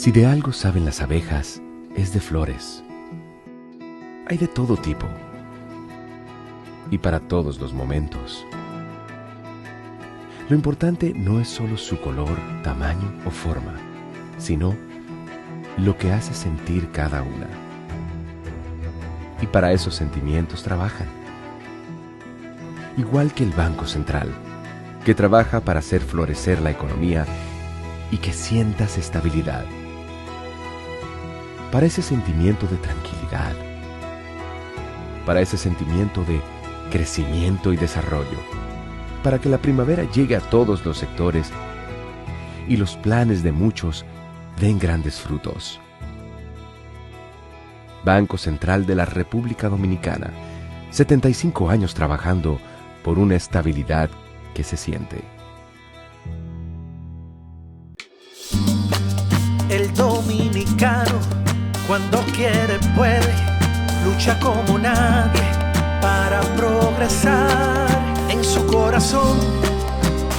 Si de algo saben las abejas, es de flores. Hay de todo tipo y para todos los momentos. Lo importante no es solo su color, tamaño o forma, sino lo que hace sentir cada una. Y para esos sentimientos trabajan. Igual que el Banco Central, que trabaja para hacer florecer la economía y que sientas estabilidad. Para ese sentimiento de tranquilidad. Para ese sentimiento de crecimiento y desarrollo. Para que la primavera llegue a todos los sectores y los planes de muchos den grandes frutos. Banco Central de la República Dominicana, 75 años trabajando por una estabilidad que se siente. El dominicano, cuando quiere puede, lucha como nadie para progresar. En su corazón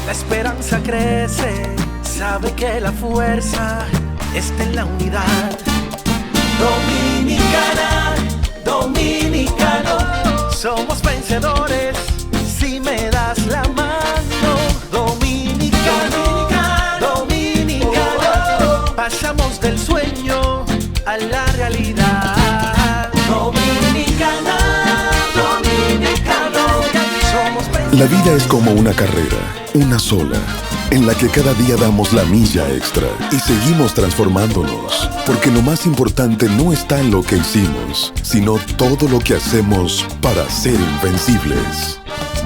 la esperanza crece, sabe que la fuerza está en la unidad. Dominicana, dominicano, somos vencedores si me das la mano. Dominicano, dominicano, pasamos del sueño a la realidad. Dominicana, dominicano, somos vencedores. La vida es como una carrera, una sola, en la que cada día damos la milla extra y seguimos transformándonos, porque lo más importante no está en lo que hicimos, sino todo lo que hacemos para ser invencibles.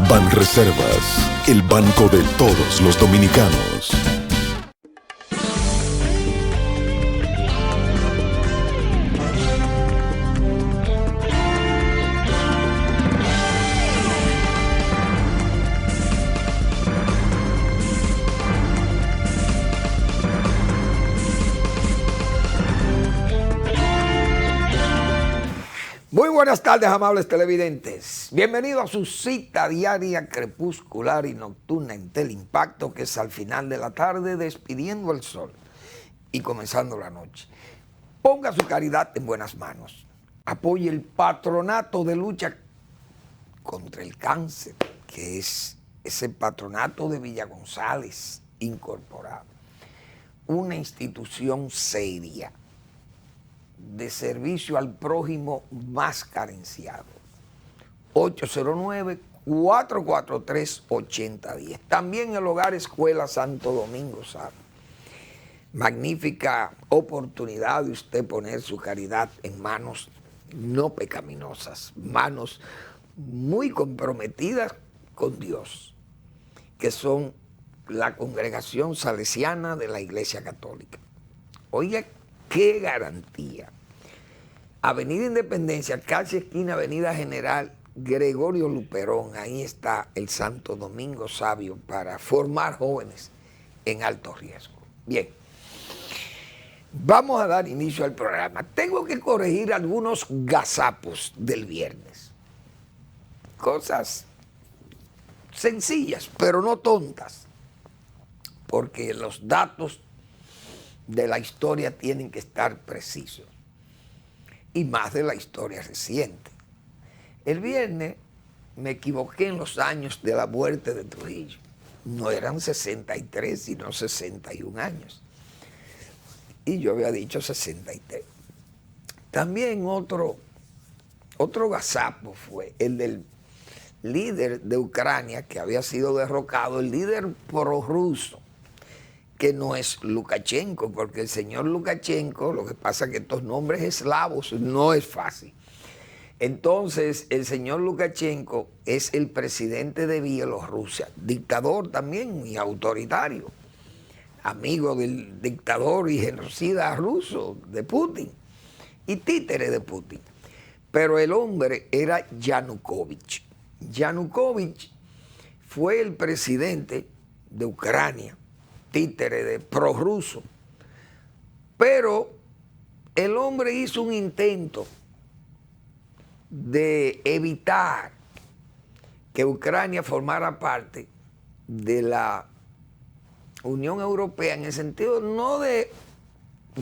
Banreservas, el banco de todos los dominicanos. Muy buenas tardes, amables televidentes. Bienvenidos a su cita diaria crepuscular y nocturna en Teleimpacto, que es al final de la tarde despidiendo el sol y comenzando la noche. Ponga su caridad en buenas manos. Apoye el patronato de lucha contra el cáncer, que es ese patronato de Villa González incorporado. Una institución seria de servicio al prójimo más carenciado. 809-443-8010. También el Hogar Escuela Santo Domingo Sabio. Magnífica oportunidad de usted poner su caridad en manos no pecaminosas, manos muy comprometidas con Dios, que son la congregación salesiana de la Iglesia Católica. Oiga, qué garantía. Avenida Independencia, casi esquina Avenida General Gregorio Luperón, ahí está el Santo Domingo Sabio para formar jóvenes en alto riesgo. Bien, vamos a dar inicio al programa. Tengo que corregir algunos gazapos del viernes. Cosas sencillas, pero no tontas, porque los datos de la historia tienen que estar precisos, y más de la historia reciente. El viernes me equivoqué en los años de la muerte de Trujillo. No eran 63, sino 61 años. Y yo había dicho 63. También otro gazapo fue el del líder de Ucrania, que había sido derrocado, el líder prorruso, que no es Lukashenko, porque el señor Lukashenko, lo que pasa es que estos nombres eslavos no es fácil. Entonces, el señor Lukashenko es el presidente de Bielorrusia, dictador también y autoritario, amigo del dictador y genocida ruso de Putin y títere de Putin. Pero el hombre era Yanukovych. Yanukovych fue el presidente de Ucrania, títere de prorruso, pero el hombre hizo un intento de evitar que Ucrania formara parte de la Unión Europea, en el sentido no de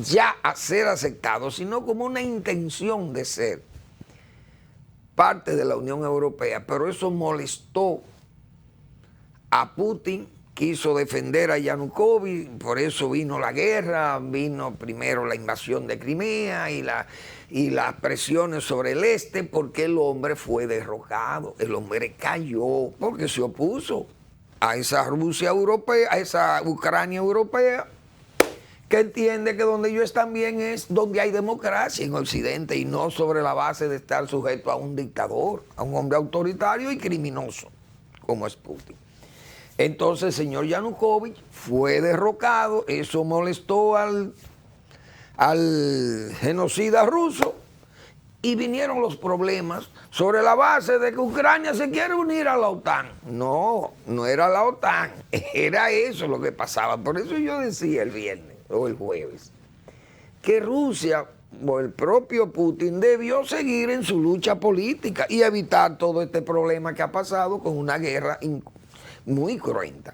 ya a ser aceptado, sino como una intención de ser parte de la Unión Europea. Pero eso molestó a Putin, quiso defender a Yanukovych, por eso vino la guerra, vino primero la invasión de Crimea y las presiones sobre el este, porque el hombre fue derrocado, el hombre cayó, porque se opuso a esa Rusia europea, a esa Ucrania europea, que entiende que donde ellos están bien es donde hay democracia en Occidente y no sobre la base de estar sujeto a un dictador, a un hombre autoritario y criminoso, como es Putin. Entonces el señor Yanukovych fue derrocado, eso molestó al genocida ruso y vinieron los problemas sobre la base de que Ucrania se quiere unir a la OTAN. No, no era la OTAN, era eso lo que pasaba. Por eso yo decía el viernes o el jueves que Rusia o el propio Putin debió seguir en su lucha política y evitar todo este problema que ha pasado con una guerra muy cruenta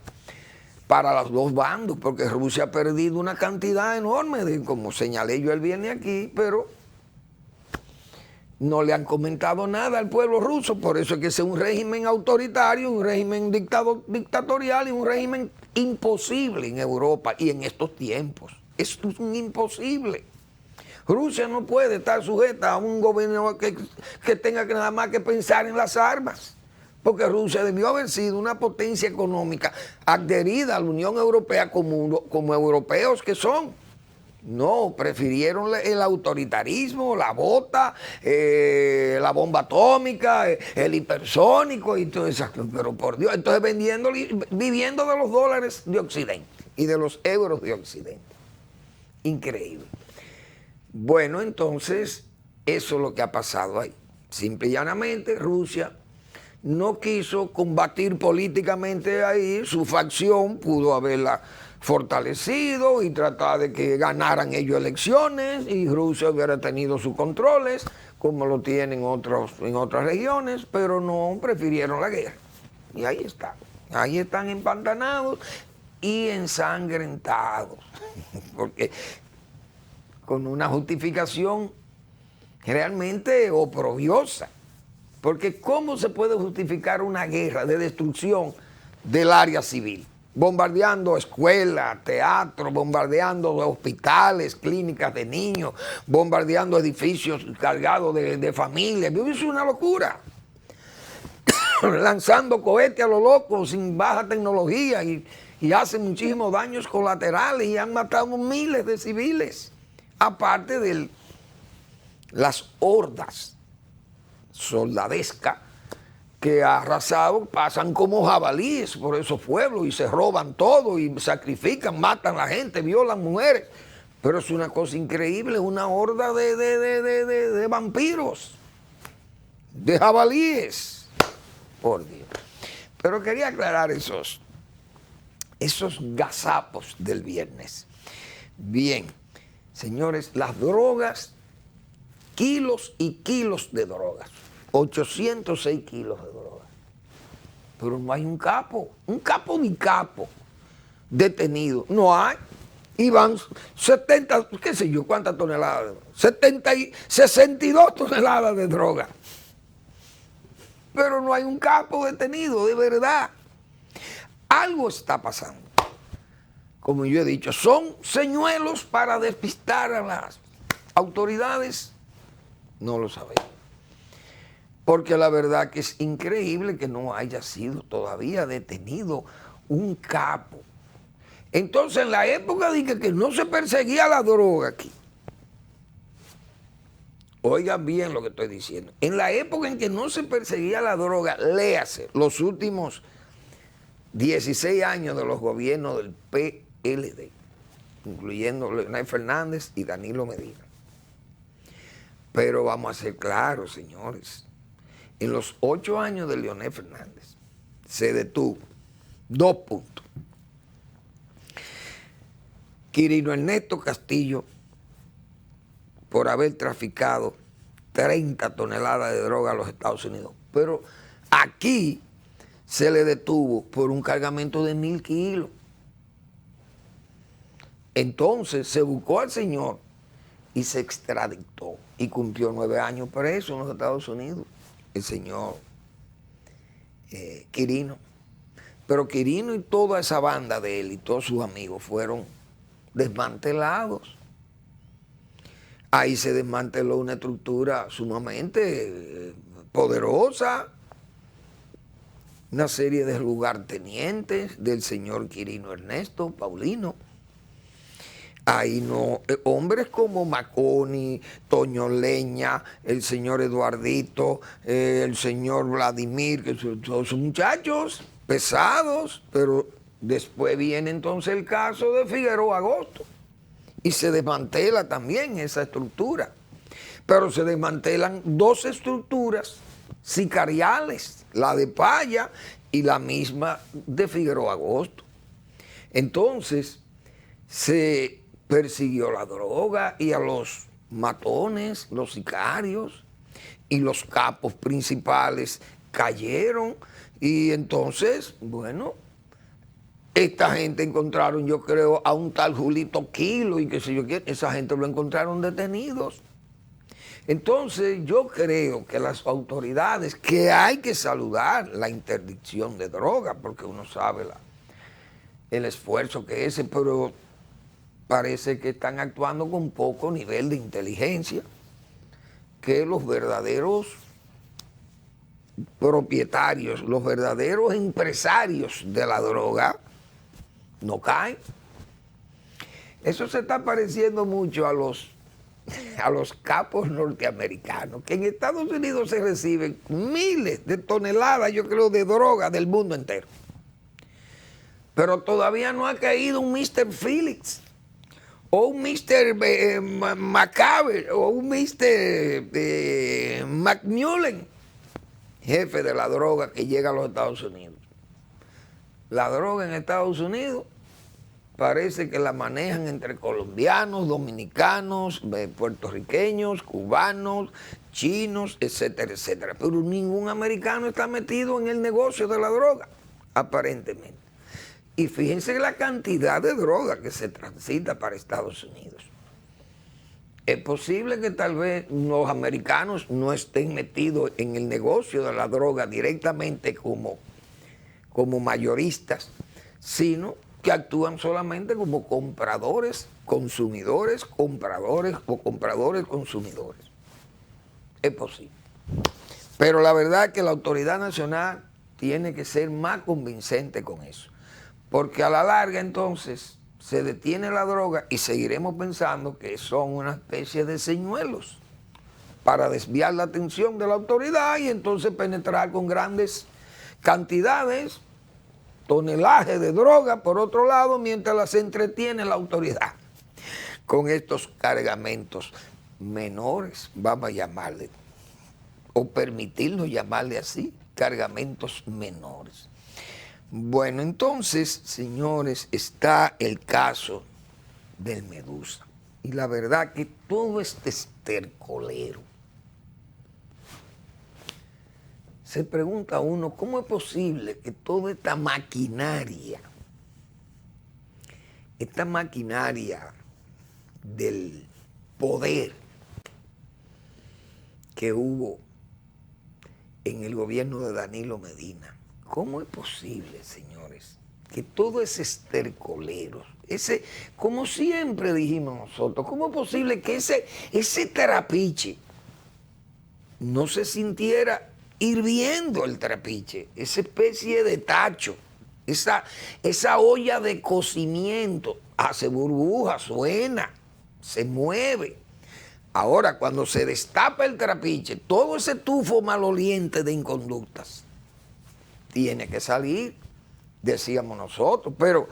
para los dos bandos, porque Rusia ha perdido una cantidad enorme, como señalé yo el viernes aquí, pero no le han comentado nada al pueblo ruso. Por eso es que es un régimen autoritario, un régimen dictatorial y un régimen imposible en Europa y en estos tiempos. Esto es un imposible. Rusia no puede estar sujeta a un gobierno que tenga que nada más que pensar en las armas, porque Rusia debió haber sido una potencia económica adherida a la Unión Europea como europeos que son. No, prefirieron el autoritarismo, la bota, la bomba atómica, el hipersónico y todo eso. Pero por Dios, entonces viviendo de los dólares de Occidente y de los euros de Occidente. Increíble. Bueno, entonces, eso es lo que ha pasado ahí. Simple y llanamente, Rusia no quiso combatir políticamente ahí, su facción pudo haberla fortalecido y tratar de que ganaran ellos elecciones y Rusia hubiera tenido sus controles, como lo tienen en otras regiones, pero no, prefirieron la guerra. Y ahí están empantanados y ensangrentados, porque con una justificación realmente oprobiosa. Porque ¿cómo se puede justificar una guerra de destrucción del área civil? Bombardeando escuelas, teatros, bombardeando hospitales, clínicas de niños, bombardeando edificios cargados de familias. Es una locura. Lanzando cohetes a lo loco, sin baja tecnología y hacen muchísimos daños colaterales y han matado miles de civiles. Aparte de las hordas soldadescas que arrasados pasan como jabalíes por esos pueblos y se roban todo y sacrifican, matan a la gente, violan mujeres. Pero es una cosa increíble, una horda de vampiros, de jabalíes, por Dios. Pero quería aclarar esos gazapos del viernes. Bien, señores, las drogas, kilos y kilos de drogas. 806 kilos de droga. Pero no hay un capo ni capo detenido. No hay. Y van 70, qué sé yo, cuántas toneladas. 62 toneladas de droga. Pero no hay un capo detenido, de verdad. Algo está pasando. Como yo he dicho, son señuelos para despistar a las autoridades. No lo sabemos. Porque la verdad que es increíble que no haya sido todavía detenido un capo. Entonces, en la época de que no se perseguía la droga aquí, oigan bien lo que estoy diciendo, en la época en que no se perseguía la droga, léase, los últimos 16 años de los gobiernos del PLD, incluyendo Leonel Fernández y Danilo Medina. Pero vamos a ser claros, señores. En los 8 años de Leonel Fernández se detuvo 2 puntos. Quirino Ernesto Castillo por haber traficado 30 toneladas de droga a los Estados Unidos. Pero aquí se le detuvo por un cargamento de 1000 kilos. Entonces se buscó al señor y se extraditó y cumplió 9 años preso en los Estados Unidos, el señor Quirino. Pero Quirino y toda esa banda de él y todos sus amigos fueron desmantelados. Ahí se desmanteló una estructura sumamente poderosa, una serie de lugartenientes del señor Quirino Ernesto Paulino. Ahí no, hombres como Maconi, Toño Leña, el señor Eduardito, el señor Vladimir, que son todos muchachos pesados, pero después viene entonces el caso de Figueroa Agosto y se desmantela también esa estructura. Pero se desmantelan 2 estructuras sicariales, la de Paya y la misma de Figueroa Agosto. Entonces se persiguió la droga y a los matones, los sicarios, y los capos principales cayeron. Y entonces, bueno, esta gente encontraron, yo creo, a un tal Julito Quilo y qué sé yo qué, esa gente lo encontraron detenidos. Entonces yo creo que las autoridades, que hay que saludar la interdicción de droga, porque uno sabe el esfuerzo que es, pero parece que están actuando con poco nivel de inteligencia, que los verdaderos propietarios, los verdaderos empresarios de la droga no caen. Eso se está pareciendo mucho a los capos norteamericanos, que en Estados Unidos se reciben miles de toneladas, yo creo, de droga del mundo entero. Pero todavía no ha caído un Mr. Phillips, o un Mr. McCabe, o un Mr. McMullen, jefe de la droga que llega a los Estados Unidos. La droga en Estados Unidos parece que la manejan entre colombianos, dominicanos, puertorriqueños, cubanos, chinos, etcétera, etcétera. Pero ningún americano está metido en el negocio de la droga, aparentemente. Y fíjense la cantidad de droga que se transita para Estados Unidos. Es posible que tal vez los americanos no estén metidos en el negocio de la droga directamente como mayoristas, sino que actúan solamente como compradores, consumidores, compradores o compradores, consumidores. Es posible. Pero la verdad es que la autoridad nacional tiene que ser más convincente con eso. Porque a la larga entonces se detiene la droga y seguiremos pensando que son una especie de señuelos para desviar la atención de la autoridad y entonces penetrar con grandes cantidades, tonelaje de droga, por otro lado, mientras las entretiene la autoridad con estos cargamentos menores, vamos a llamarle, o permitirnos llamarle así, cargamentos menores. Bueno, entonces, señores, está el caso del Medusa. Y la verdad que todo este estercolero, se pregunta uno, ¿cómo es posible que toda esta maquinaria del poder que hubo en el gobierno de Danilo Medina, cómo es posible, señores, que todo ese estercolero, como siempre dijimos nosotros, cómo es posible que ese trapiche no se sintiera hirviendo el trapiche, esa especie de tacho, esa olla de cocimiento, hace burbuja, suena, se mueve. Ahora, cuando se destapa el trapiche, todo ese tufo maloliente de inconductas tiene que salir, decíamos nosotros, pero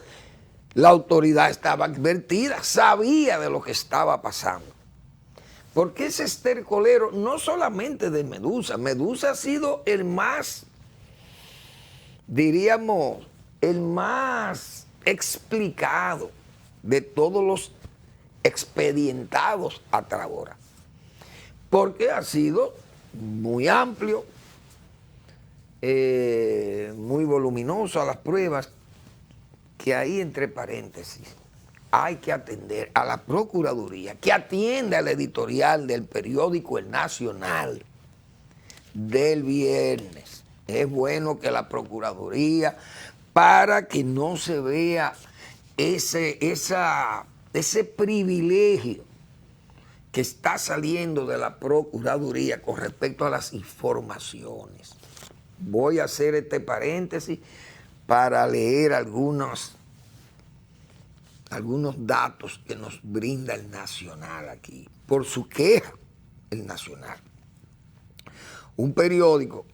la autoridad estaba advertida, sabía de lo que estaba pasando. Porque ese estercolero, no solamente de Medusa, Medusa ha sido el más, diríamos, el más explicado de todos los expedientados hasta ahora. Porque ha sido muy amplio, muy voluminoso a las pruebas, que ahí entre paréntesis, hay que atender a la Procuraduría, que atiende al editorial del periódico El Nacional del viernes. Es bueno que la Procuraduría, para que no se vea ese privilegio que está saliendo de la Procuraduría con respecto a las informaciones. Voy a hacer este paréntesis para leer algunos datos que nos brinda el Nacional aquí, por su queja, el Nacional. Un periódico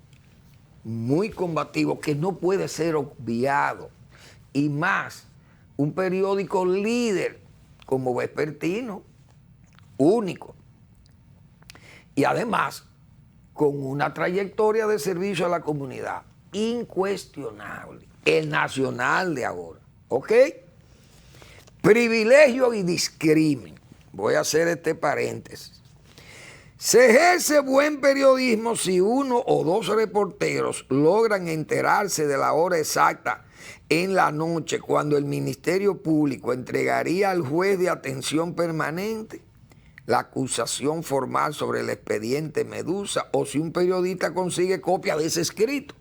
muy combativo que no puede ser obviado, y más, un periódico líder como Vespertino, único, y además con una trayectoria de servicio a la comunidad incuestionable, el Nacional de ahora, ¿ok? Privilegio y discrimen. Voy a hacer este paréntesis. Se ejerce buen periodismo si uno o dos reporteros logran enterarse de la hora exacta en la noche cuando el Ministerio Público entregaría al juez de atención permanente la acusación formal sobre el expediente Medusa, o si un periodista consigue copia de ese escrito.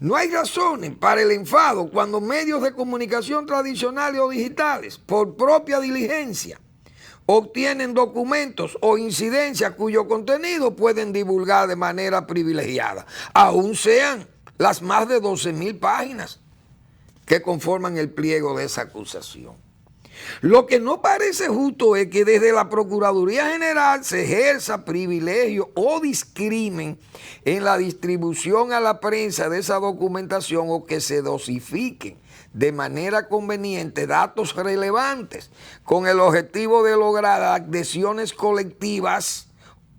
No hay razones para el enfado cuando medios de comunicación tradicionales o digitales, por propia diligencia, obtienen documentos o incidencias cuyo contenido pueden divulgar de manera privilegiada, aun sean las más de 12,000 páginas que conforman el pliego de esa acusación. Lo que no parece justo es que desde la Procuraduría General se ejerza privilegio o discrimen en la distribución a la prensa de esa documentación, o que se dosifiquen de manera conveniente datos relevantes con el objetivo de lograr adhesiones colectivas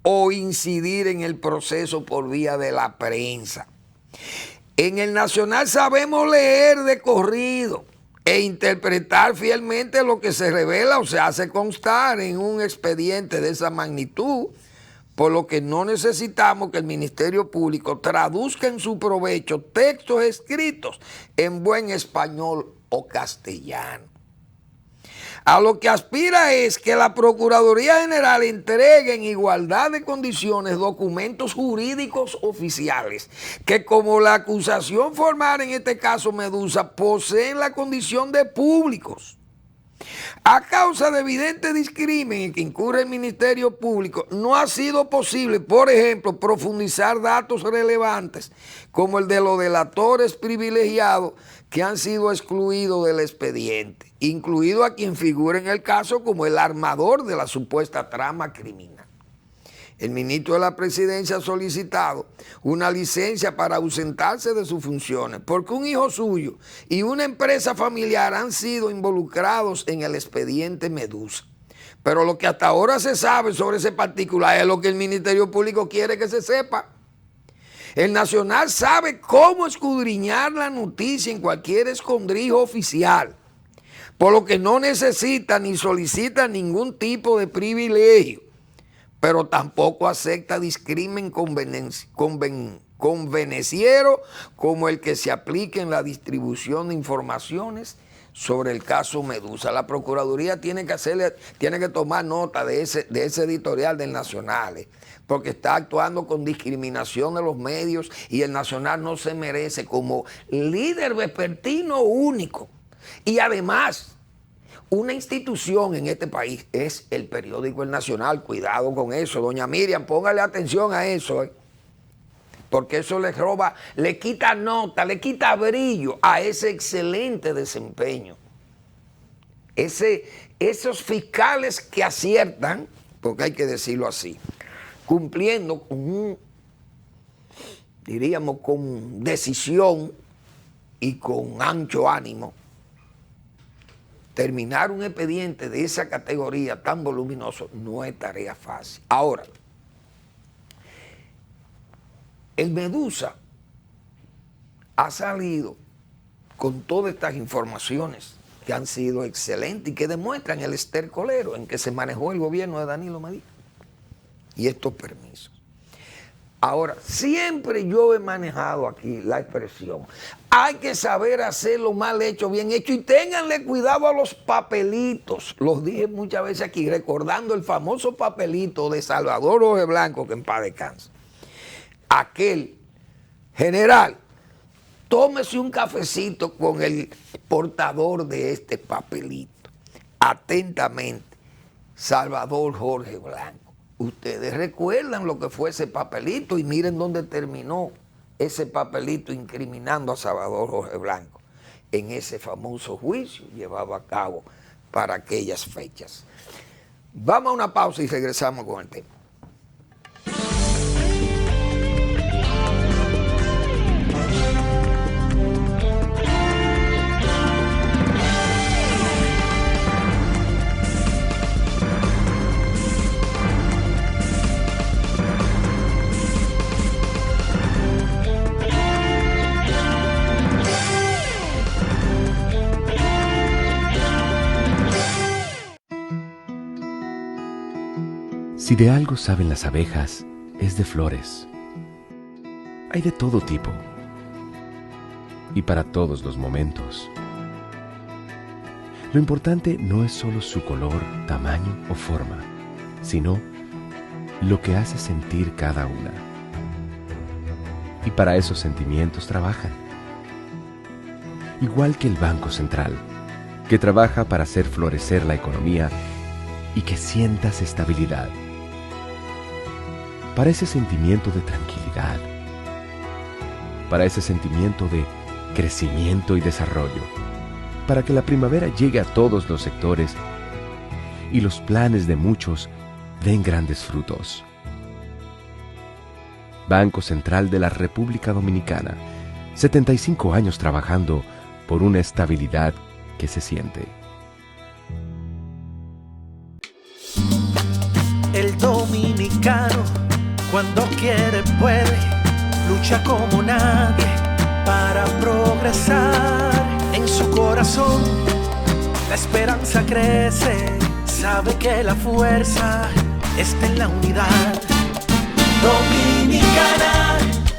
o incidir en el proceso por vía de la prensa. En el Nacional sabemos leer de corrido e interpretar fielmente lo que se revela o se hace constar en un expediente de esa magnitud, por lo que no necesitamos que el Ministerio Público traduzca en su provecho textos escritos en buen español o castellano. A lo que aspira es que la Procuraduría General entregue en igualdad de condiciones documentos jurídicos oficiales que, como la acusación formal en este caso Medusa, poseen la condición de públicos. A causa de evidente discrimen en que incurre el Ministerio Público, no ha sido posible, por ejemplo, profundizar datos relevantes como el de los delatores privilegiados que han sido excluidos del expediente, incluido a quien figura en el caso como el armador de la supuesta trama criminal. El ministro de la Presidencia ha solicitado una licencia para ausentarse de sus funciones porque un hijo suyo y una empresa familiar han sido involucrados en el expediente Medusa. Pero lo que hasta ahora se sabe sobre ese particular es lo que el Ministerio Público quiere que se sepa. El Nacional sabe cómo escudriñar la noticia en cualquier escondrijo oficial, por lo que no necesita ni solicita ningún tipo de privilegio, pero tampoco acepta discrimen convenenciero como el que se aplique en la distribución de informaciones sobre el caso Medusa. La Procuraduría tiene que tomar nota de ese editorial del Nacional, porque está actuando con discriminación de los medios, y el Nacional no se merece como líder vespertino único. Y además, una institución en este país es el periódico El Nacional. Cuidado con eso, doña Miriam, póngale atención a eso, porque eso le roba, le quita nota, le quita brillo a ese excelente desempeño. Esos fiscales que aciertan, porque hay que decirlo así, cumpliendo con con decisión y con ancho ánimo, terminar un expediente de esa categoría tan voluminoso no es tarea fácil. Ahora, el Medusa ha salido con todas estas informaciones que han sido excelentes y que demuestran el estercolero en que se manejó el gobierno de Danilo Medina y estos permisos. Ahora, siempre yo he manejado aquí la expresión, Hay que saber hacerlo mal hecho, bien hecho, y ténganle cuidado a los papelitos. Los dije muchas veces aquí, recordando el famoso papelito de Salvador Jorge Blanco, que en paz descanse. Aquel general, tómese un cafecito con el portador de este papelito. Atentamente, Salvador Jorge Blanco. Ustedes recuerdan lo que fue ese papelito y miren dónde terminó ese papelito incriminando a Salvador Jorge Blanco en ese famoso juicio llevado a cabo para aquellas fechas. Vamos a una pausa y regresamos con el tema. Si de algo saben las abejas, es de flores. Hay de todo tipo y para todos los momentos. Lo importante no es solo su color, tamaño o forma, sino lo que hace sentir cada una. Y para esos sentimientos trabajan. Igual que el Banco Central, que trabaja para hacer florecer la economía y que sientas estabilidad. Para ese sentimiento de tranquilidad, para ese sentimiento de crecimiento y desarrollo, para que la primavera llegue a todos los sectores y los planes de muchos den grandes frutos. Banco Central de la República Dominicana, 75 años trabajando por una estabilidad que se siente. El dominicano, cuando quiere puede, lucha como nadie para progresar. En su corazón la esperanza crece, sabe que la fuerza está en la unidad. Dominicana,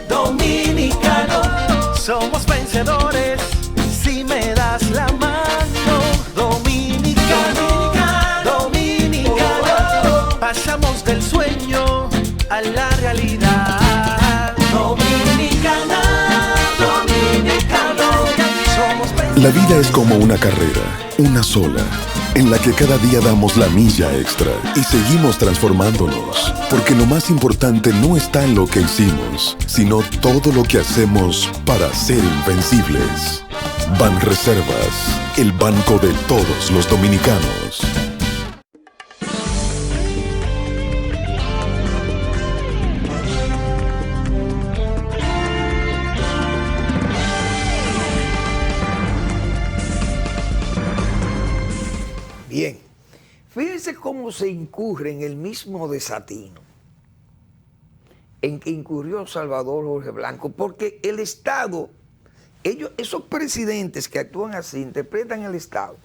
dominicano, somos vencedores si me das la mano. Dominicano, dominicano, pasamos del sueño a la realidad. Dominicana, dominicano, somos vencedores. La vida es como una carrera, una sola, en la que cada día damos la milla extra y seguimos transformándonos, porque lo más importante no está en lo que hicimos, sino todo lo que hacemos para ser invencibles. Banreservas, el banco de todos los dominicanos. Bien, fíjense cómo se incurre en el mismo desatino en que incurrió Salvador Jorge Blanco, porque el Estado, esos presidentes que actúan así, interpretan el Estado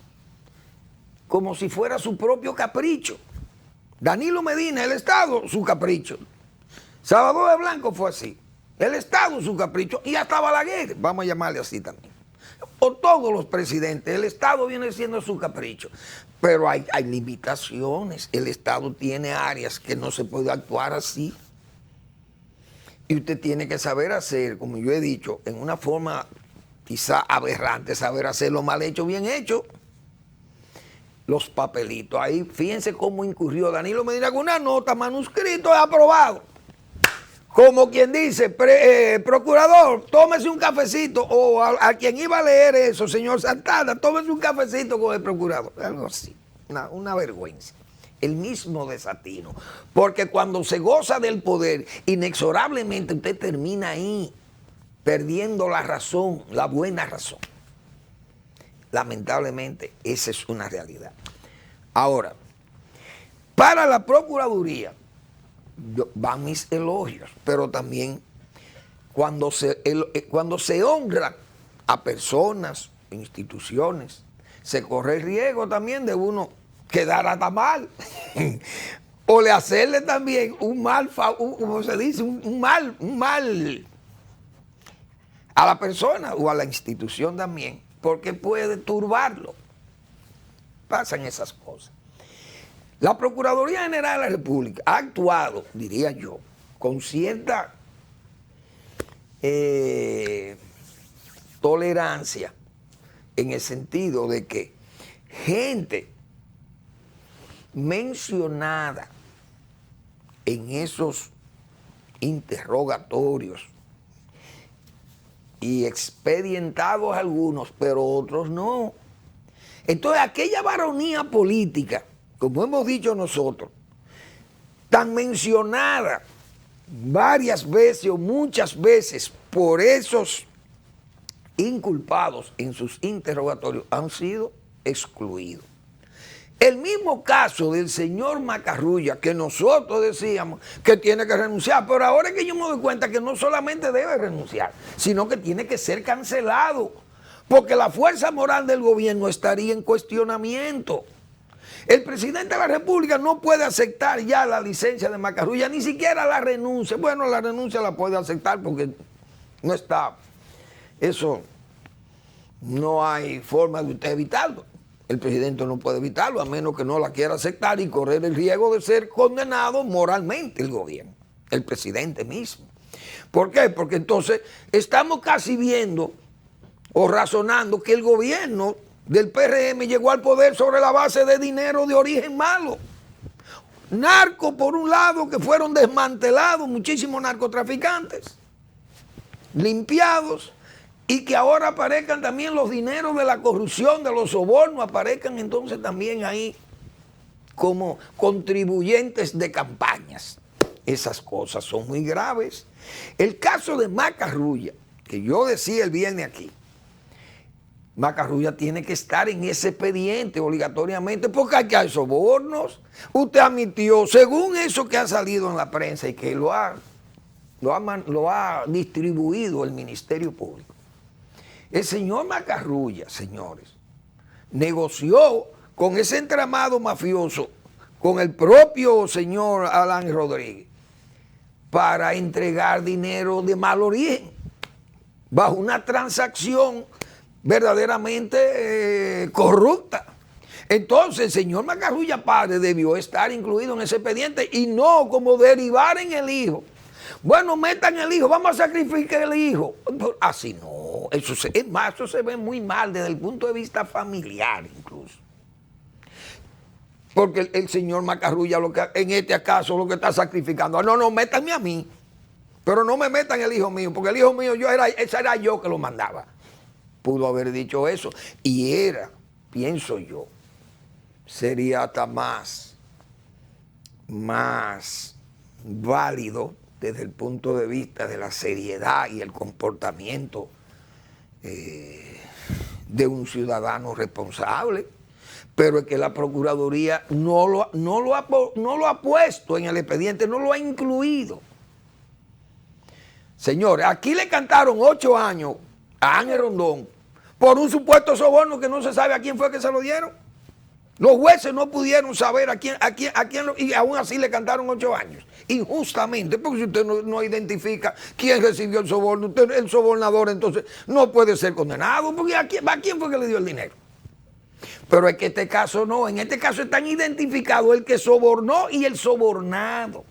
como si fuera su propio capricho. Danilo Medina, el Estado, su capricho. Salvador Jorge Blanco fue así. El Estado, su capricho. Y hasta Balaguer, vamos a llamarle así también. O todos los presidentes, el Estado viene siendo su capricho. Pero hay limitaciones. El Estado tiene áreas que no se puede actuar así. Y usted tiene que saber hacer, como yo he dicho, en una forma quizá aberrante, saber hacerlo mal hecho, bien hecho. Los papelitos. Ahí fíjense cómo incurrió Danilo Medina con una nota, manuscrito aprobado. Como quien dice, procurador, tómese un cafecito, o a quien iba a leer eso, señor Santana, tómese un cafecito con el procurador. Algo así, una vergüenza. El mismo desatino. Porque cuando se goza del poder, inexorablemente usted termina ahí, perdiendo la razón, la buena razón. Lamentablemente, esa es una realidad. Ahora, para la Procuraduría, van mis elogios, pero también cuando se honra a personas, instituciones, se corre el riesgo también de uno quedar hasta mal o le hacerle también un mal, como se dice, un mal a la persona o a la institución también, porque puede turbarlo. Pasan esas cosas. La Procuraduría General de la República ha actuado, diría yo, con cierta tolerancia, en el sentido de que gente mencionada en esos interrogatorios y expedientados algunos, pero otros no. Entonces, aquella varonía política, como hemos dicho nosotros, tan mencionada varias veces o muchas veces por esos inculpados en sus interrogatorios, han sido excluidos. El mismo caso del señor Macarrulla, que nosotros decíamos que tiene que renunciar, pero ahora es que yo me doy cuenta que no solamente debe renunciar, sino que tiene que ser cancelado, porque la fuerza moral del gobierno estaría en cuestionamiento. El presidente de la República no puede aceptar ya la licencia de Macarrulla, ni siquiera la renuncia. Bueno, la renuncia la puede aceptar porque no está, eso no hay forma de usted evitarlo. El presidente no puede evitarlo a menos que no la quiera aceptar y correr el riesgo de ser condenado moralmente el gobierno, el presidente mismo. ¿Por qué? Porque entonces estamos casi viendo o razonando que el gobierno del PRM llegó al poder sobre la base de dinero de origen malo. Narcos, por un lado, que fueron desmantelados, muchísimos narcotraficantes, limpiados, y que ahora aparezcan también los dineros de la corrupción, de los sobornos, aparezcan entonces también ahí como contribuyentes de campañas. Esas cosas son muy graves. El caso de Macarrulla, que yo decía el viernes aquí, Macarrulla tiene que estar en ese expediente obligatoriamente porque aquí hay sobornos. Usted admitió, según eso que ha salido en la prensa y que lo ha distribuido el Ministerio Público, el señor Macarrulla, señores, negoció con ese entramado mafioso, con el propio señor Alan Rodríguez, para entregar dinero de mal origen, bajo una transacción verdaderamente corrupta. Entonces el señor Macarrulla padre debió estar incluido en ese expediente y no como derivar en el hijo. Bueno, metan el hijo, vamos a sacrificar el hijo. Así no, eso se ve muy mal desde el punto de vista familiar incluso. Porque el señor Macarrulla en este caso lo que está sacrificando, no, métanme a mí, pero no me metan el hijo mío, porque el hijo mío ese era yo que lo mandaba. Pudo haber dicho eso y era, pienso yo, sería hasta más válido desde el punto de vista de la seriedad y el comportamiento de un ciudadano responsable, pero es que la Procuraduría no lo ha puesto en el expediente, no lo ha incluido. Señores, aquí le cantaron 8 años a Ángel Rondón por un supuesto soborno que no se sabe a quién fue que se lo dieron. Los jueces no pudieron saber a quién y aún así le cantaron 8 años. Injustamente, porque si usted no identifica quién recibió el soborno, el sobornador entonces no puede ser condenado, porque ¿a quién fue que le dio el dinero? Pero es que este caso no, en este caso están identificados el que sobornó y el sobornado.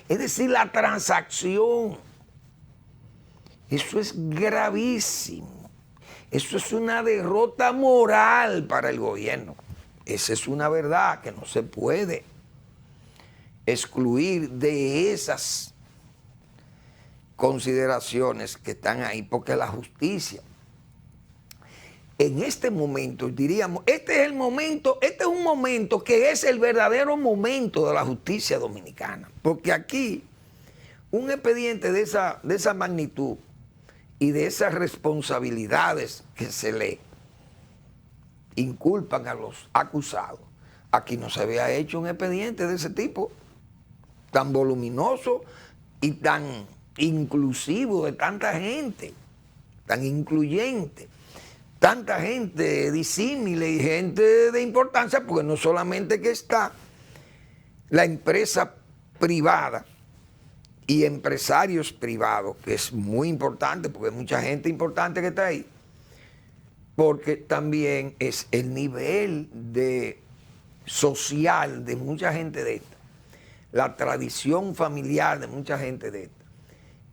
Es decir, la transacción. Eso es gravísimo. Eso es una derrota moral para el gobierno. Esa es una verdad que no se puede excluir de esas consideraciones que están ahí, porque la justicia, en este momento, diríamos, este es un momento que es el verdadero momento de la justicia dominicana, porque aquí un expediente de esa magnitud y de esas responsabilidades que se le inculpan a los acusados, aquí no se había hecho un expediente de ese tipo, tan voluminoso y tan inclusivo de tanta gente, tan incluyente, tanta gente disímile y gente de importancia, porque no solamente que está la empresa privada y empresarios privados, que es muy importante, porque hay mucha gente importante que está ahí, porque también es el nivel de social de mucha gente de esta, la tradición familiar de mucha gente de esta,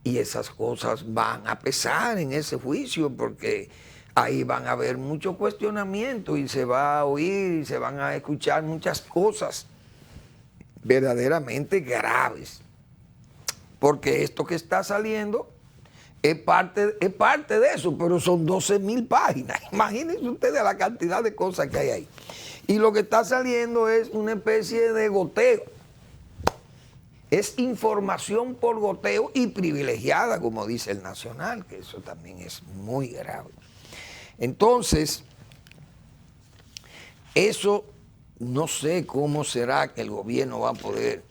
y esas cosas van a pesar en ese juicio, porque ahí van a haber mucho cuestionamiento y se va a oír y se van a escuchar muchas cosas verdaderamente graves. Porque esto que está saliendo es parte de eso, pero son 12,000 páginas. Imagínense ustedes la cantidad de cosas que hay ahí. Y lo que está saliendo es una especie de goteo. Es información por goteo y privilegiada, como dice el Nacional, que eso también es muy grave. Entonces, eso no sé cómo será que el gobierno va a poder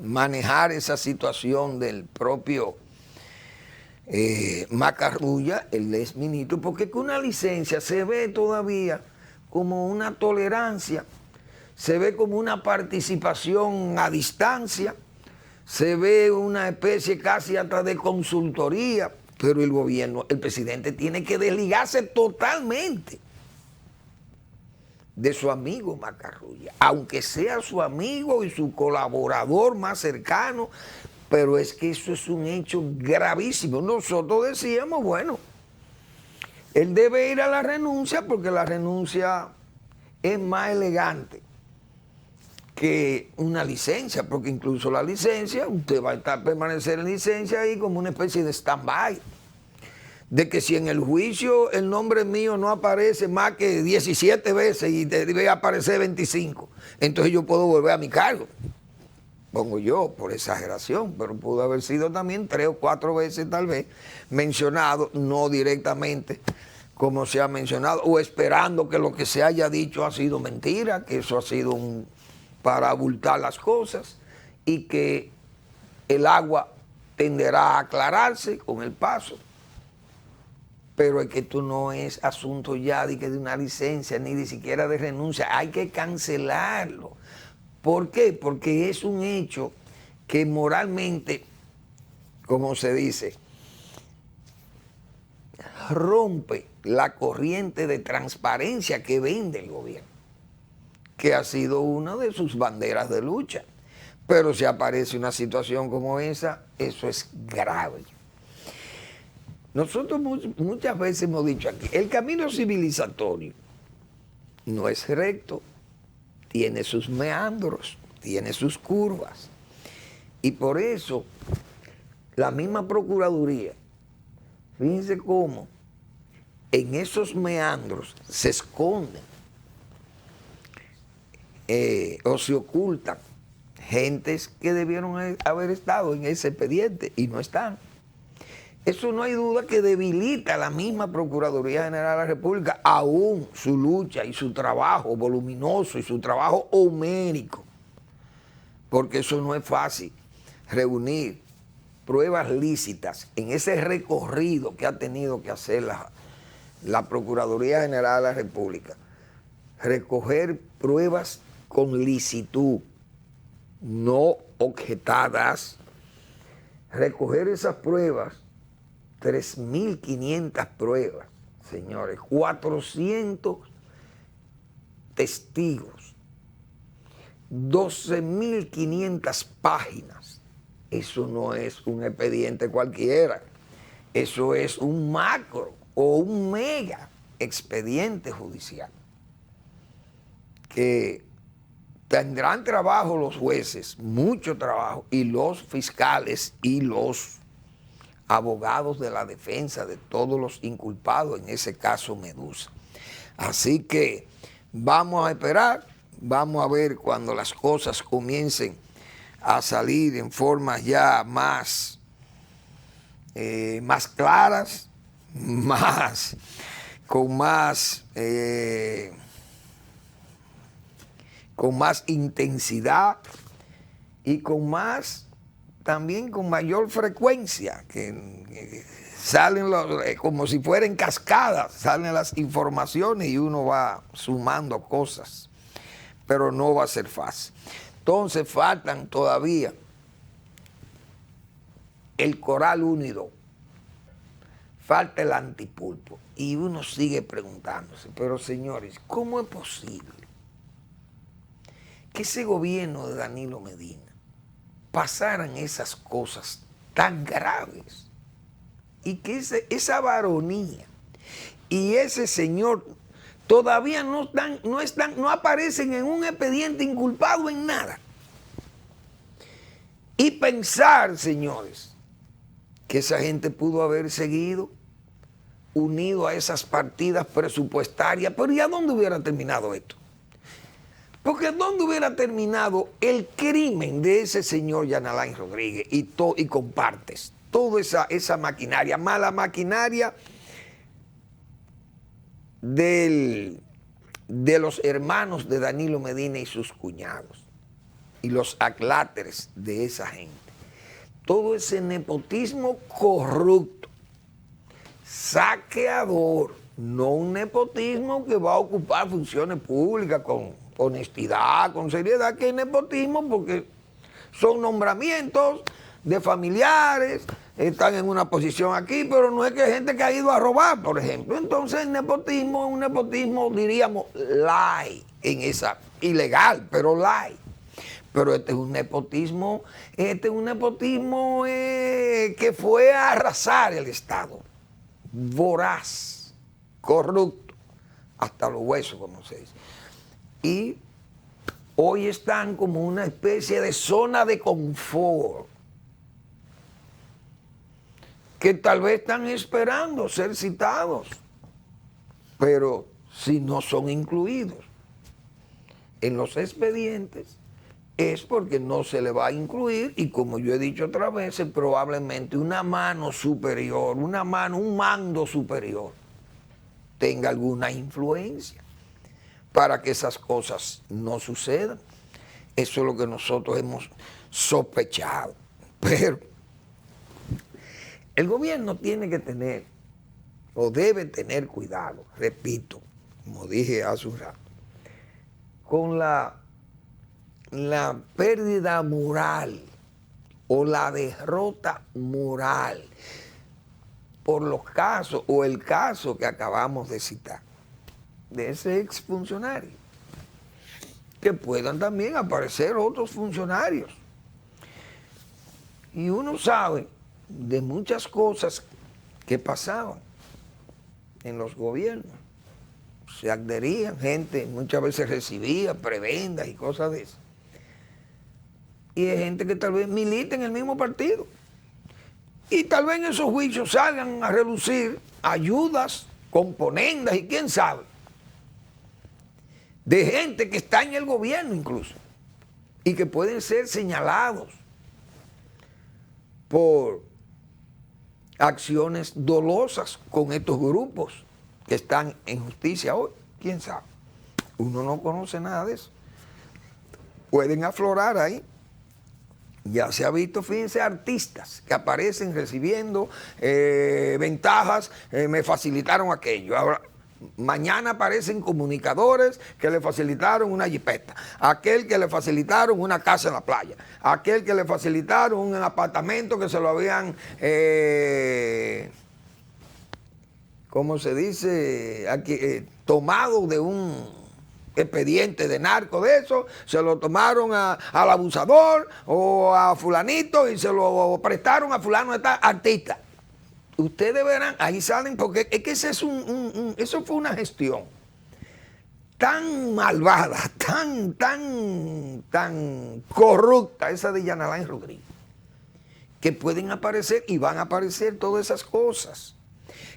manejar esa situación del propio Macarrulla, el exministro, porque con una licencia se ve todavía como una tolerancia, se ve como una participación a distancia, se ve una especie casi hasta de consultoría, pero el gobierno, el presidente tiene que desligarse totalmente de su amigo Macarrulla, aunque sea su amigo y su colaborador más cercano, pero es que eso es un hecho gravísimo. Nosotros decíamos, bueno, él debe ir a la renuncia porque la renuncia es más elegante que una licencia, porque incluso la licencia, usted va a permanecer en licencia ahí como una especie de stand-by, de que si en el juicio el nombre mío no aparece más que 17 veces y debe aparecer 25, entonces yo puedo volver a mi cargo. Pongo yo, por exageración, pero pudo haber sido también 3 o 4 veces tal vez mencionado, no directamente como se ha mencionado, o esperando que lo que se haya dicho ha sido mentira, que eso ha sido para abultar las cosas y que el agua tenderá a aclararse con el paso. Pero es que esto no es asunto ya de una licencia ni de siquiera de renuncia, hay que cancelarlo. ¿Por qué? Porque es un hecho que moralmente, como se dice, rompe la corriente de transparencia que vende el gobierno, que ha sido una de sus banderas de lucha. Pero si aparece una situación como esa, eso es grave. Nosotros muchas veces hemos dicho aquí, el camino civilizatorio no es recto, tiene sus meandros, tiene sus curvas. Y por eso la misma Procuraduría, fíjense cómo en esos meandros se esconden o se ocultan gentes que debieron haber estado en ese expediente y no están. Eso no hay duda que debilita a la misma Procuraduría General de la República, aún su lucha y su trabajo voluminoso y su trabajo homérico, porque eso no es fácil, reunir pruebas lícitas en ese recorrido que ha tenido que hacer la Procuraduría General de la República, recoger pruebas con licitud, no objetadas, recoger esas pruebas, 3.500 pruebas, señores, 400 testigos, 12.500 páginas. Eso no es un expediente cualquiera, eso es un macro o un mega expediente judicial que tendrán trabajo los jueces, mucho trabajo, y los fiscales y los abogados de la defensa de todos los inculpados, en ese caso Medusa. Así que vamos a esperar, vamos a ver cuando las cosas comiencen a salir en formas ya más claras, con más intensidad y también con mayor frecuencia, que salen como si fueran cascadas, salen las informaciones y uno va sumando cosas, pero no va a ser fácil. Entonces faltan todavía el coral 1 y 2. Falta el antipulpo. Y uno sigue preguntándose, pero señores, ¿cómo es posible que ese gobierno de Danilo Medina pasaran esas cosas tan graves? Y que esa varonía y ese señor todavía no aparecen en un expediente inculpado en nada. Y pensar, señores, que esa gente pudo haber seguido unido a esas partidas presupuestarias, pero ¿y a dónde hubiera terminado esto? Porque ¿dónde hubiera terminado el crimen de ese señor Jean Alain Rodríguez y compartes? Toda esa maquinaria, mala maquinaria de los hermanos de Danilo Medina y sus cuñados y los acláteres de esa gente. Todo ese nepotismo corrupto, saqueador, no un nepotismo que va a ocupar funciones públicas con honestidad, con seriedad, que es nepotismo porque son nombramientos de familiares, están en una posición aquí, pero no es que hay gente que ha ido a robar, por ejemplo. Entonces el nepotismo es un nepotismo, diríamos, light, ilegal, pero light. Pero este es un nepotismo que fue a arrasar el Estado. Voraz, corrupto, hasta los huesos, como se dice. Y hoy están como una especie de zona de confort, que tal vez están esperando ser citados, pero si no son incluidos en los expedientes, es porque no se le va a incluir, y como yo he dicho otras veces, probablemente una mano superior, un mando superior, tenga alguna influencia para que esas cosas no sucedan. Eso es lo que nosotros hemos sospechado. Pero el gobierno tiene que tener, o debe tener cuidado, repito, como dije hace un rato, con la pérdida moral o la derrota moral por los casos o el caso que acabamos de citar de ese exfuncionario, que puedan también aparecer otros funcionarios. Y uno sabe de muchas cosas que pasaban en los gobiernos. Se adherían, gente muchas veces recibía prebendas y cosas de eso. Y hay gente que tal vez milita en el mismo partido. Y tal vez en esos juicios salgan a relucir ayudas, componendas y quién sabe, de gente que está en el gobierno incluso, y que pueden ser señalados por acciones dolosas con estos grupos que están en justicia hoy. ¿Quién sabe? Uno no conoce nada de eso. Pueden aflorar ahí. Ya se ha visto, fíjense, artistas que aparecen recibiendo ventajas, me facilitaron aquello. Ahora, mañana aparecen comunicadores que le facilitaron una jipeta, aquel que le facilitaron una casa en la playa, aquel que le facilitaron un apartamento que se lo habían, ¿cómo se dice? Aquí, tomado de un expediente de narco de eso, se lo tomaron al abusador o a fulanito y se lo prestaron a fulano artista. Ustedes verán, ahí salen, porque es que eso fue una gestión tan malvada, tan corrupta, esa de Jean Alain Rodríguez, que pueden aparecer y van a aparecer todas esas cosas,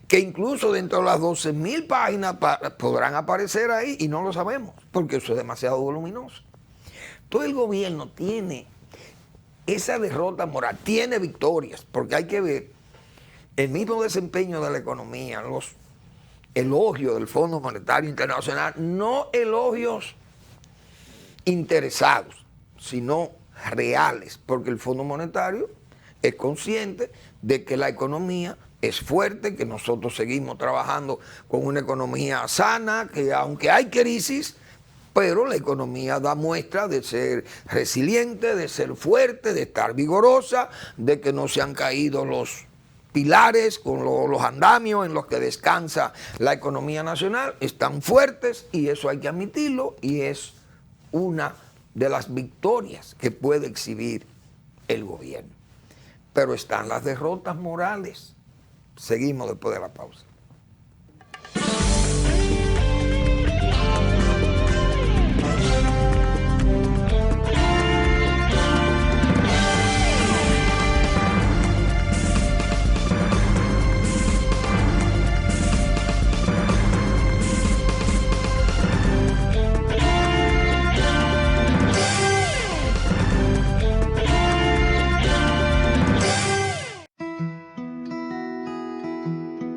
que incluso dentro de las 12,000 páginas podrán aparecer ahí y no lo sabemos, porque eso es demasiado voluminoso. Todo el gobierno tiene esa derrota moral, tiene victorias, porque hay que ver el mismo desempeño de la economía, los elogios del Fondo Monetario Internacional, no elogios interesados, sino reales, porque el Fondo Monetario es consciente de que la economía es fuerte, que nosotros seguimos trabajando con una economía sana, que aunque hay crisis, Pero la economía da muestra de ser resiliente, de ser fuerte, de estar vigorosa, de que no se han caído los pilares con los andamios en los que descansa la economía nacional, están fuertes y eso hay que admitirlo y es una de las victorias que puede exhibir el gobierno. Pero están las derrotas morales. Seguimos después de la pausa.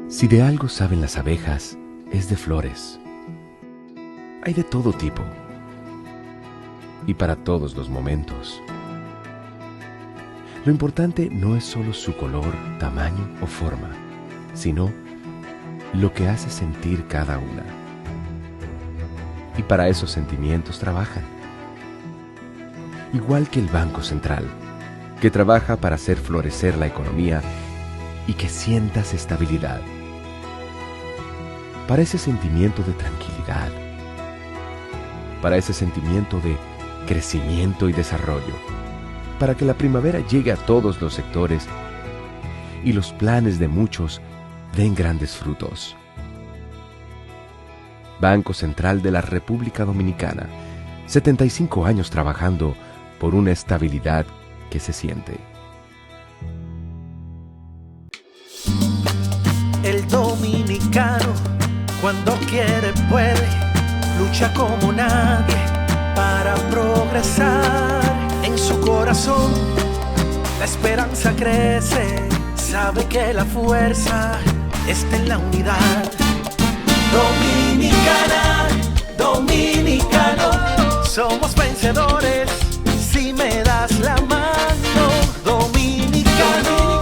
Si de algo saben las abejas, es de flores. Hay de todo tipo y para todos los momentos. Lo importante no es solo su color, tamaño o forma, sino lo que hace sentir cada una. Y para esos sentimientos trabajan. Igual que el Banco Central, que trabaja para hacer florecer la economía y que sientas estabilidad. Para ese sentimiento de tranquilidad, para ese sentimiento de crecimiento y desarrollo, para que la primavera llegue a todos los sectores y los planes de muchos den grandes frutos. Banco Central de la República Dominicana, 75 años trabajando por una estabilidad que se siente. El dominicano, cuando quiere puede, lucha como nadie para progresar. En su corazón la esperanza crece, sabe que la fuerza está en la unidad. Dominicana, dominicano, somos vencedores si me das la mano. Dominicano,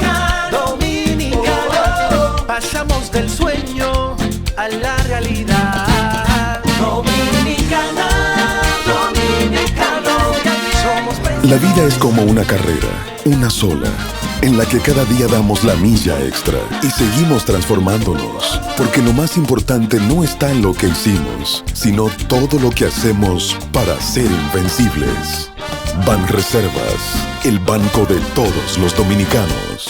dominicano, pasamos del sueño a la realidad. Dominicana, dominicano, somos vencedores. La vida es como una carrera, una sola, en la que cada día damos la milla extra y seguimos transformándonos, porque lo más importante no está en lo que hicimos, sino todo lo que hacemos para ser invencibles. Banreservas, el banco de todos los dominicanos.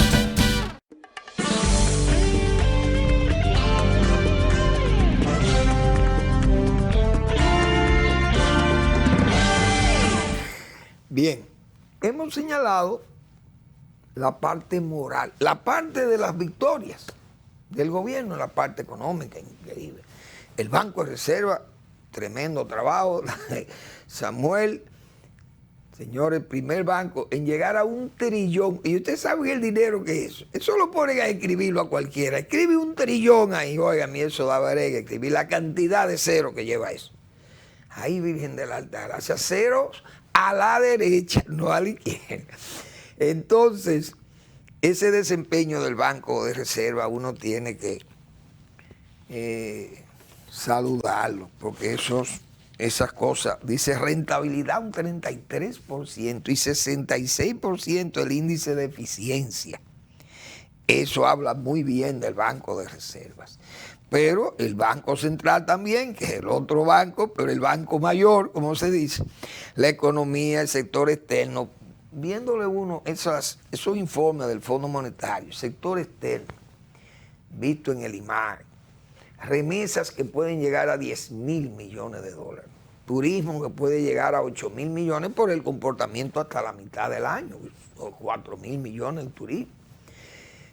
Bien, hemos señalado la parte moral, la parte de las victorias del gobierno, la parte económica, increíble. El Banco de Reserva, tremendo trabajo. Samuel, señor, el primer banco en llegar a 1 trillón. Y usted sabe el dinero que es. Eso lo ponen a escribirlo a cualquiera. Escribe 1 trillón ahí. Oiga, a mí eso da vergüenza escribir la cantidad de ceros que lleva eso. Ahí, Virgen de la Altagracia, ceros a la derecha, no a la izquierda. Entonces, ese desempeño del Banco de Reserva uno tiene que saludarlo, porque esas cosas, dice rentabilidad un 33% y 66% el índice de eficiencia. Eso habla muy bien del Banco de Reservas. Pero el Banco Central también, que es el otro banco, pero el banco mayor, como se dice, la economía, el sector externo, viéndole uno esos informes del Fondo Monetario, sector externo, visto en el IMAR, remesas que pueden llegar a 10.000 millones de dólares, turismo que puede llegar a 8.000 millones por el comportamiento hasta la mitad del año, o 4.000 millones en turismo.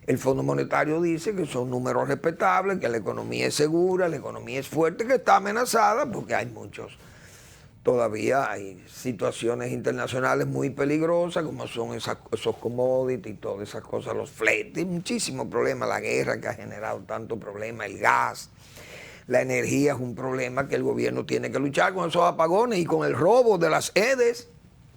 El Fondo Monetario dice que son números respetables, que la economía es segura, la economía es fuerte, que está amenazada porque hay todavía hay situaciones internacionales muy peligrosas, como son esos commodities y todas esas cosas, los fletes, muchísimos problemas, la guerra que ha generado tanto problema, el gas, la energía es un problema que el gobierno tiene que luchar con esos apagones y con el robo de las EDES,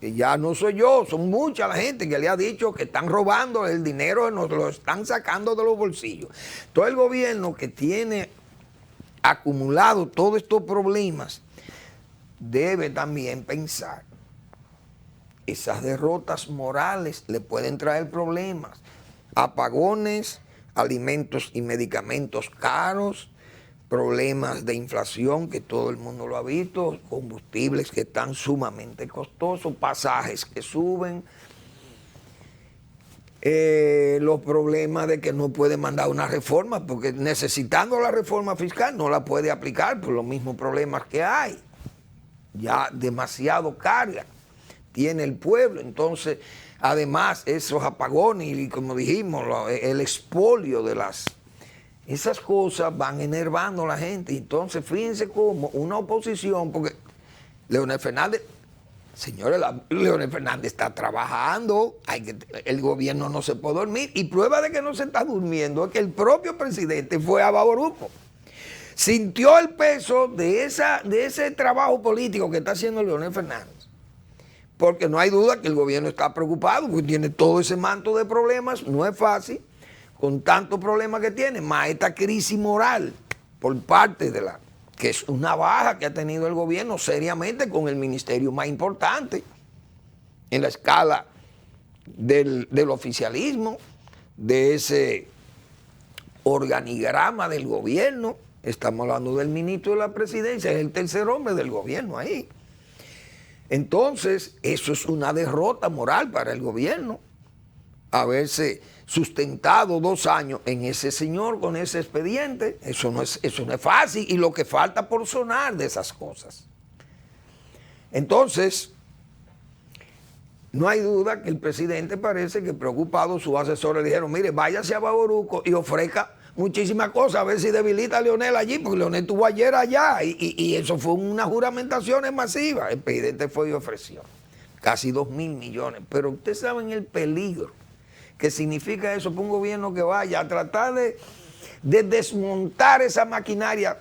que ya no soy yo, son mucha la gente que le ha dicho que están robando el dinero, nos lo están sacando de los bolsillos. Todo el gobierno que tiene acumulado todos estos problemas, debe también pensar, esas derrotas morales le pueden traer problemas, apagones, alimentos y medicamentos caros, problemas de inflación que todo el mundo lo ha visto, combustibles que están sumamente costosos, pasajes que suben, los problemas de que no puede mandar una reforma, porque necesitando la reforma fiscal no la puede aplicar por los mismos problemas que hay. Ya demasiado carga tiene el pueblo, entonces además esos apagones y como dijimos, el expolio de esas cosas van enervando a la gente. Entonces fíjense cómo una oposición, porque Leonel Fernández, señores, Leonel Fernández está trabajando, el gobierno no se puede dormir, y prueba de que no se está durmiendo es que el propio presidente fue a Bauruco, sintió el peso de ese trabajo político que está haciendo Leonel Fernández, porque no hay duda que el gobierno está preocupado, porque tiene todo ese manto de problemas, no es fácil, con tantos problemas que tiene, más esta crisis moral por parte de que es una baja que ha tenido el gobierno seriamente con el ministerio más importante en la escala del oficialismo, de ese organigrama del gobierno. Estamos hablando del ministro de la presidencia, es el tercer hombre del gobierno ahí. Entonces, eso es una derrota moral para el gobierno, haberse sustentado 2 años en ese señor con ese expediente. Eso no es fácil, y lo que falta por sonar de esas cosas. Entonces, no hay duda que el presidente parece que preocupado, sus asesores le dijeron, mire, váyase a Bauruco y ofrezca muchísimas cosas, a ver si debilita a Leonel allí, porque Leonel estuvo ayer allá, y eso fue unas juramentaciones masivas. El presidente fue y ofreció casi 2.000 millones, pero ustedes saben el peligro que significa eso para un gobierno que vaya a tratar de desmontar esa maquinaria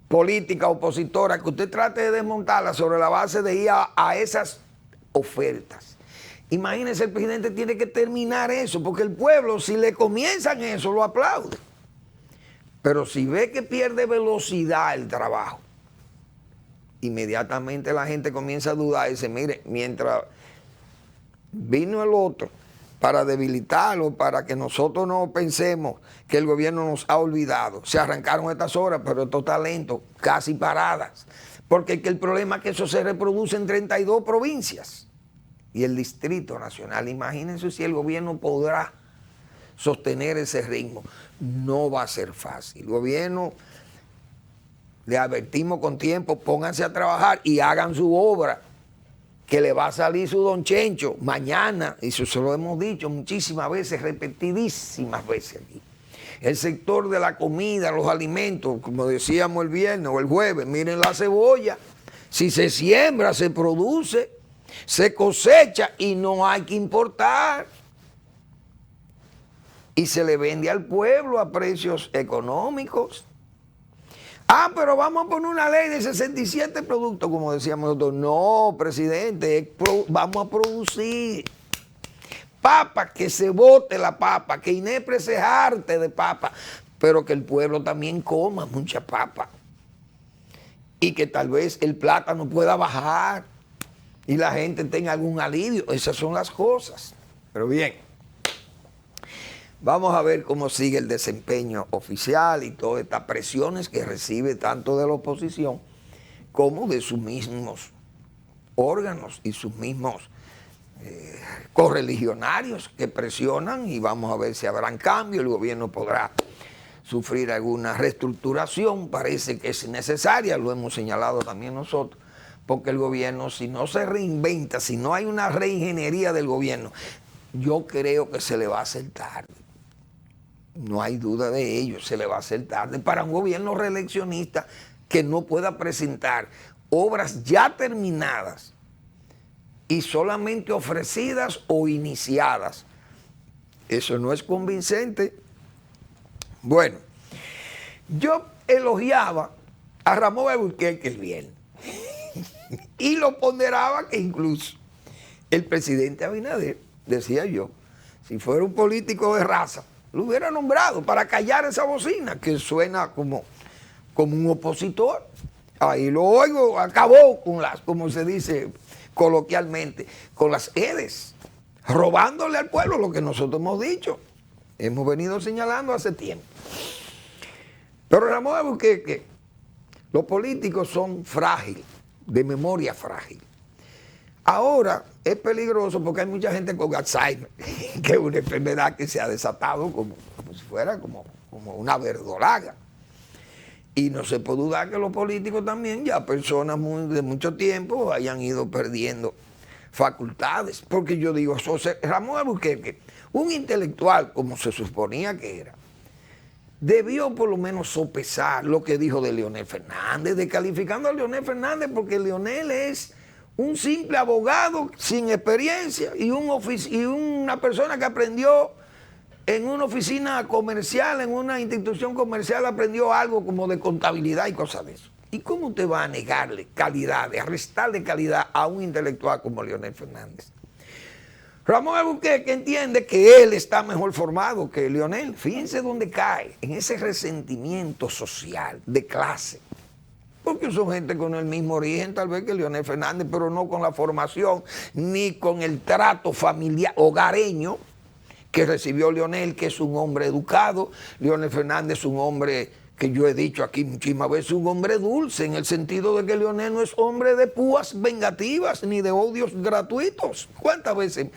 política opositora, que usted trate de desmontarla sobre la base de ir a esas ofertas. Imagínense, el presidente tiene que terminar eso, porque el pueblo, si le comienzan eso, lo aplaude. Pero si ve que pierde velocidad el trabajo, inmediatamente la gente comienza a dudar y dice, mire, mientras vino el otro para debilitarlo, para que nosotros no pensemos que el gobierno nos ha olvidado, se arrancaron estas obras, pero estos talentos casi paradas, porque el problema es que eso se reproduce en 32 provincias y el Distrito Nacional. Imagínense si el gobierno podrá sostener ese ritmo. No va a ser fácil. El gobierno, le advertimos con tiempo, pónganse a trabajar y hagan su obra, que le va a salir su don Chencho mañana, y eso se lo hemos dicho muchísimas veces, repetidísimas veces aquí. El sector de la comida, los alimentos, como decíamos el viernes o el jueves, miren la cebolla, si se siembra, se produce, se cosecha y no hay que importar. Y se le vende al pueblo a precios económicos. Ah, pero vamos a poner una ley de 67 productos, como decíamos nosotros. No, presidente, vamos a producir papa, que se bote la papa, que Inepre se jarte de papa, pero que el pueblo también coma mucha papa. Y que tal vez el plátano pueda bajar y la gente tenga algún alivio. Esas son las cosas. Pero bien, vamos a ver cómo sigue el desempeño oficial y todas estas presiones que recibe tanto de la oposición como de sus mismos órganos y sus mismos correligionarios que presionan, y vamos a ver si habrán cambios. El gobierno podrá sufrir alguna reestructuración, parece que es necesaria, lo hemos señalado también nosotros, porque el gobierno, si no se reinventa, si no hay una reingeniería del gobierno, yo creo que se le va a hacer tarde. No hay duda de ello, se le va a hacer tarde para un gobierno reeleccionista que no pueda presentar obras ya terminadas y solamente ofrecidas o iniciadas. Eso no es convincente. Bueno, yo elogiaba a Ramón Alburquerque el viernes y lo ponderaba que incluso el presidente Abinader, decía yo, si fuera un político de raza, lo hubiera nombrado para callar esa bocina que suena como un opositor. Ahí lo oigo, acabó con las, como se dice coloquialmente, con las EDES, robándole al pueblo lo que nosotros hemos dicho, hemos venido señalando hace tiempo. Pero Ramón Alburquerque, los políticos son frágiles, de memoria frágil. Ahora es peligroso porque hay mucha gente con Alzheimer, que es una enfermedad que se ha desatado como si fuera como una verdolaga. Y no se puede dudar que los políticos también, ya personas de mucho tiempo, hayan ido perdiendo facultades. Porque yo digo, Ramón Alburquerque, un intelectual como se suponía que era, debió por lo menos sopesar lo que dijo de Leonel Fernández, descalificando a Leonel Fernández porque Leonel es un simple abogado sin experiencia y una persona que aprendió en una oficina comercial, en una institución comercial, aprendió algo como de contabilidad y cosas de eso. ¿Y cómo usted va a negarle calidad, a restarle calidad a un intelectual como Leonel Fernández? Ramón Alburquerque entiende que él está mejor formado que Leonel. Fíjense dónde cae, en ese resentimiento social, de clase. Porque son gente con el mismo origen tal vez que Leonel Fernández, pero no con la formación, ni con el trato familiar, hogareño, que recibió Leonel, que es un hombre educado. Leonel Fernández es un hombre, que yo he dicho aquí muchísimas veces, un hombre dulce, en el sentido de que Leonel no es hombre de púas vengativas, ni de odios gratuitos. ¿Cuántas veces?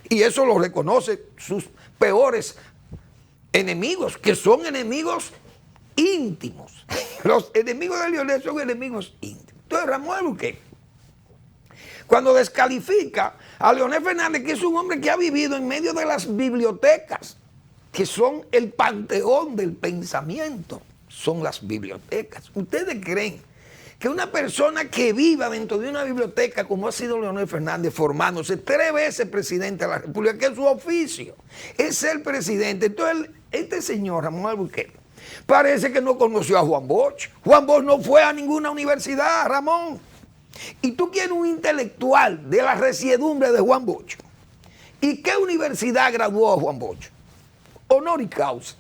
Y eso lo reconocen sus peores enemigos, que son enemigos íntimos. Los enemigos de Leonel son enemigos íntimos. Entonces Ramón Alburquerque, cuando descalifica a Leonel Fernández, que es un hombre que ha vivido en medio de las bibliotecas, que son el panteón del pensamiento, son las bibliotecas. ¿Ustedes creen que una persona que viva dentro de una biblioteca, como ha sido Leonel Fernández, formándose 3 veces presidente de la República, que es su oficio, es ser presidente? Entonces, este señor, Ramón Alburquerque, parece que no conoció a Juan Bosch. Juan Bosch no fue a ninguna universidad, Ramón. Y tú quieres un intelectual de la resiedumbre de Juan Bosch. ¿Y qué universidad graduó a Juan Bosch? Honor y causa.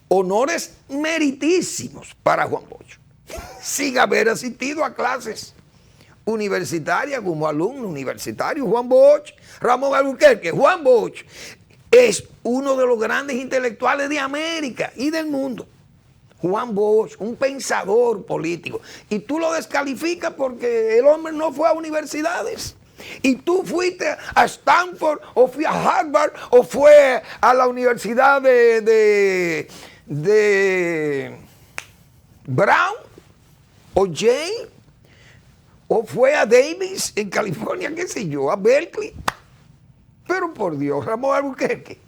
Honores meritísimos para Juan Bosch, sin haber asistido a clases universitarias como alumno universitario. Juan Bosch, Ramón Alburquerque, Juan Bosch es uno de los grandes intelectuales de América y del mundo. Juan Bosch, un pensador político. Y tú lo descalificas porque el hombre no fue a universidades. Y tú fuiste a Stanford, o fui a Harvard, o fue a la Universidad de Brown, o Yale, o fue a Davis en California, qué sé yo, a Berkeley. Pero por Dios, Ramón Alburquerque.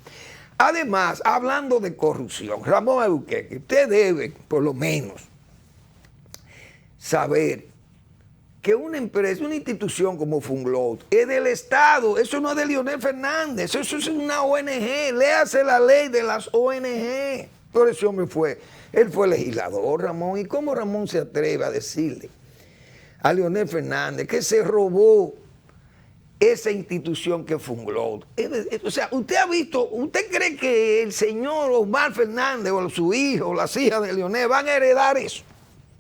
Además, hablando de corrupción, Ramón Alburquerque, usted debe, por lo menos, saber que una empresa, una institución como Funglode es del Estado. Eso no es de Leonel Fernández, eso es una ONG. Léase la ley de las ONG. Por eso él fue legislador, Ramón. ¿Y cómo Ramón se atreve a decirle a Leonel Fernández que se robó esa institución que fue Funglode? O sea, ¿usted cree que el señor Omar Fernández o su hijo o las hijas de Leonel van a heredar eso?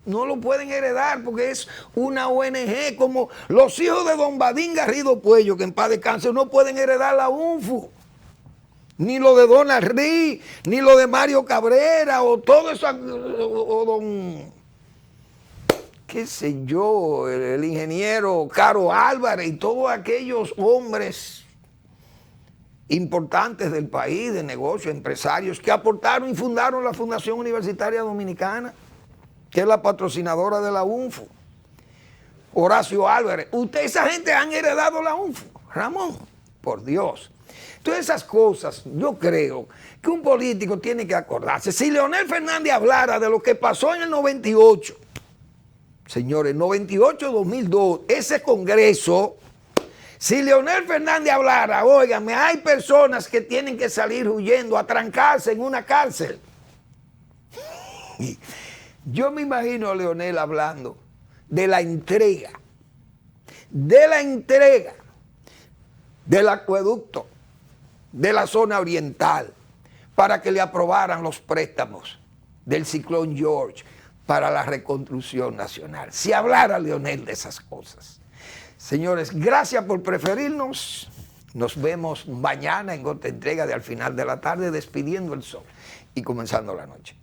No lo pueden heredar porque es una ONG, como los hijos de don Badín Garrido Puello, que en paz descanse, no pueden heredar la UNFU, ni lo de Donald Reed, ni lo de Mario Cabrera, o todo eso, o don, qué sé yo, el ingeniero Caro Álvarez y todos aquellos hombres importantes del país, de negocios, empresarios, que aportaron y fundaron la Fundación Universitaria Dominicana, que es la patrocinadora de la UNFU. Horacio Álvarez. Esa gente han heredado la UNFU, Ramón, por Dios. Todas esas cosas, yo creo que un político tiene que acordarse. Si Leonel Fernández hablara de lo que pasó en el 98, señores, 98-2002, ese Congreso, si Leonel Fernández hablara, óigame, hay personas que tienen que salir huyendo, a trancarse en una cárcel. Yo me imagino a Leonel hablando de la entrega del acueducto de la zona oriental para que le aprobaran los préstamos del ciclón George, para la reconstrucción nacional. Si hablara Leonel de esas cosas. Señores, gracias por preferirnos. Nos vemos mañana en otra entrega de Al Final de la Tarde, despidiendo el sol y comenzando la noche.